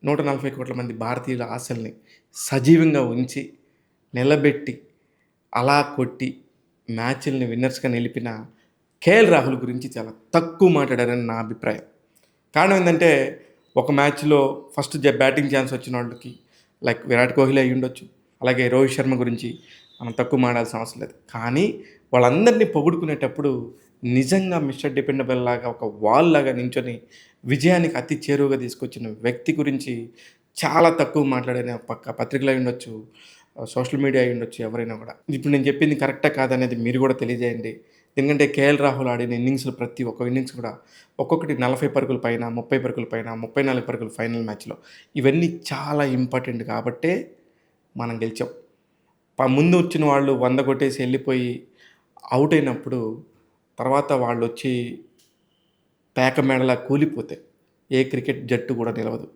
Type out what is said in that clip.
140,00,00,000 మంది భారతీయుల ఆశల్ని సజీవంగా ఉంచి, నిలబెట్టి, అలా కొట్టి, మ్యాచ్‌ల్ని విన్నర్స్‌గా నిలిపిన కేఎల్ రాహుల్ గురించి చాలా తక్కువ మాట్లాడారని నా అభిప్రాయం. కారణం ఏందంటే, ఒక మ్యాచ్‌లో ఫస్ట్ బ్యాటింగ్ ఛాన్స్ వచ్చినోళ్ళకి లైక్ విరాట్ కోహ్లీ అయ్యుండొచ్చు. అలాగే రోహిత్ శర్మ గురించి మనం తక్కువ మాటాడాల్సిన అవసరం లేదు. కానీ వాళ్ళందరినీ పొగుడుకునేటప్పుడు నిజంగా మిస్టర్ డిపెండబుల్ లాగా ఒక వాల్ లాగా నించొని విజయానికి అతి చేరువగా తీసుకొచ్చిన వ్యక్తి గురించి చాలా తక్కువ మాట్లాడిన పత్రికలు అయ్యుండొచ్చు, సోషల్ మీడియా అయ్యుండొచ్చు ఎవరైనా కూడా. ఇప్పుడు నేను చెప్పింది కరెక్టా కాదనేది మీరు కూడా తెలియజేయండి. ఎందుకంటే కేఎల్ రాహుల్ ఆడిన ఇన్నింగ్స్‌లో ప్రతి ఒక్క ఇన్నింగ్స్ కూడా ఒక్కొక్కటి 40 పరుగుల పైన, 30 పరుగుల పైన, 34 పరుగులు ఫైనల్ మ్యాచ్‌లో. ఇవన్నీ చాలా ఇంపార్టెంట్ కాబట్టే మనం గెలిచాం. ముందు వచ్చిన వాళ్ళు 100 కొట్టేసి ఎళ్ళిపోయి ఔట్ అయినప్పుడు తర్వాత వాళ్ళొచ్చి పేక మేడలా కూలిపోతే ఏ క్రికెట్ జట్టు కూడా నిలవదు.